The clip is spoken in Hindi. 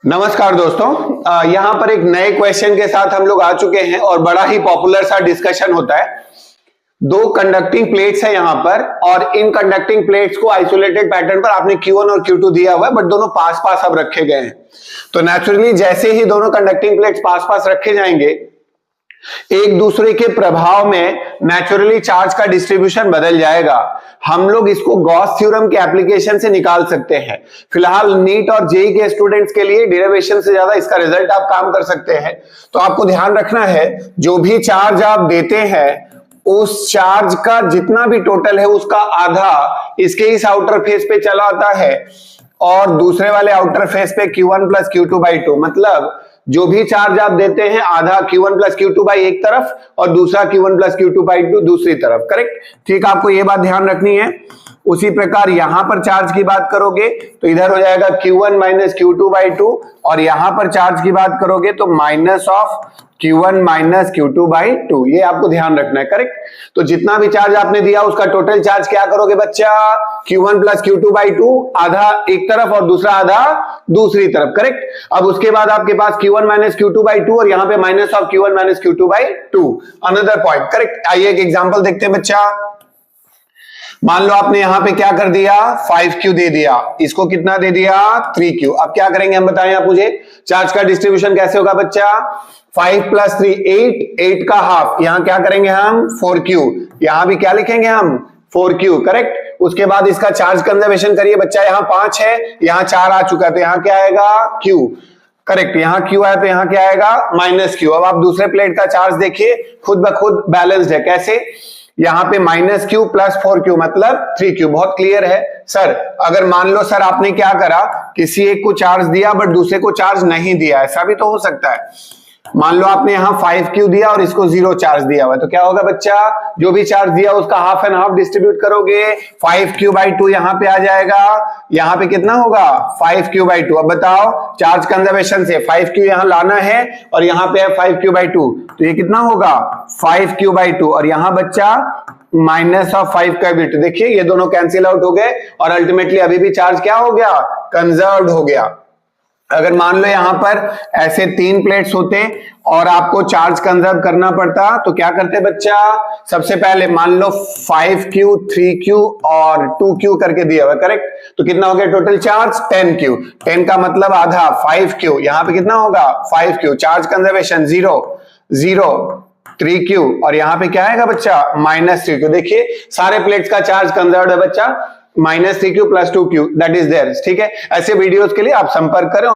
नमस्कार दोस्तों, यहाँ पर एक नए क्वेश्चन के साथ हम लोग आ चुके हैं और बड़ा ही पॉपुलर सा डिस्कशन होता है। दो कंडक्टिंग प्लेट्स है यहाँ पर और इन कंडक्टिंग प्लेट्स को आइसोलेटेड पैटर्न पर आपने Q1 और Q2 दिया हुआ है, बट दोनों पास पास अब रखे गए हैं। तो नेचुरली जैसे ही दोनों कंडक्टिंग प्लेट्स पास पास रखे जाएंगे, एक दूसरे के प्रभाव में नेचुरली चार्ज का डिस्ट्रीब्यूशन बदल जाएगा। हम लोग इसको गॉस थ्योरम के एप्लीकेशन से निकाल सकते हैं। फिलहाल नीट और जेई के स्टूडेंट्स के लिए डेरिवेशन से ज्यादा इसका रिजल्ट आप काम कर सकते हैं। तो आपको ध्यान रखना है, जो भी चार्ज आप देते हैं उस चार्ज का जितना भी टोटल है उसका आधा इसके इस आउटर फेस पे चला आता है और दूसरे वाले आउटर फेस पे Q1 प्लस Q2/2, मतलब जो भी चार्ज आप देते हैं आधा Q1 प्लस Q2 बाई एक तरफ और दूसरा Q1 प्लस Q2/2 दूसरी तरफ। करेक्ट, ठीक, आपको ये बात ध्यान रखनी है। उसी प्रकार यहां पर चार्ज की बात करोगे तो इधर हो जाएगा Q1 माइनस Q2/2 और यहां पर चार्ज की बात करोगे तो minus of Q1 minus Q2/2। ये आपको ध्यान रखना है। करेक्ट, तो जितना भी चार्ज आपने दिया उसका टोटल चार्ज क्या करोगे बच्चा, Q1 प्लस Q2/2, आधा एक तरफ और दूसरा आधा दूसरी तरफ। करेक्ट, अब उसके बाद आपके पास Q1 माइनस Q2/2 और यहां पे minus of Q1 minus Q2/2। Another point. Correct, आइए एक एग्जांपल देखते हैं बच्चा। मान लो आपने यहां पे क्या कर दिया, 5Q दे दिया, इसको कितना दे दिया, 3Q। अब क्या करेंगे हम, बताएं आप मुझे, चार्ज का डिस्ट्रीब्यूशन कैसे होगा बच्चा, 5 प्लस 3 8 का हाफ, यहां क्या करेंगे हम 4Q, यहां भी क्या लिखेंगे हम 4Q। करेक्ट, उसके बाद इसका चार्ज कंजर्वेशन करिए बच्चा, यहां 5 है यहां 4 आ चुका है तो यहां क्या आएगा Q। करेक्ट, यहां Q आया तो यहां क्या आएगा माइनस Q। अब आप दूसरे प्लेट का चार्ज देखिए, खुद ब खुद बैलेंस्ड है। कैसे, यहां पे माइनस Q प्लस 4Q मतलब 3Q। बहुत क्लियर है सर। अगर मान लो सर आपने क्या करा, किसी एक को चार्ज दिया बट दूसरे को चार्ज नहीं दिया, ऐसा भी तो हो सकता है। मान लो आपने यहां 5Q दिया और इसको 0 चार्ज दिया हुआ है, तो क्या होगा बच्चा, जो भी चार्ज दिया उसका हाफ एंड हाफ डिस्ट्रीब्यूट करोगे, 5Q/2 यहां पे आ जाएगा, यहां पे कितना होगा 5Q/2। अब बताओ चार्ज कंजर्वेशन से 5Q यहां लाना है और यहां पे है 5Q/2, तो ये कितना होगा 5Q/2 और यहां बच्चा माइनस ऑफ 5Q/2। देखिए ये दोनों कैंसिल आउट हो गए और अल्टीमेटली अभी भी चार्ज क्या हो गया, कंजर्व्ड हो गया। अगर मान लो यहां पर ऐसे 3 प्लेट्स होते और आपको चार्ज कंजर्व करना पड़ता तो क्या करते बच्चा, सबसे पहले मान लो 5Q 3Q और 2Q करके दिया हुआ। करेक्ट, तो कितना हो गया टोटल चार्ज 10Q। 10 का मतलब आधा 5Q, यहां पे कितना होगा 5Q, चार्ज कंजर्वेशन 0 0 3Q और यहां पे क्या आएगा बच्चा माइनस 3Q। देखिए सारे प्लेट्स का चार्ज कंजर्व्ड है बच्चा, minus 3Q plus 2Q that is there. ठीक है, ऐसे वीडियोस के लिए आप संपर्क करें।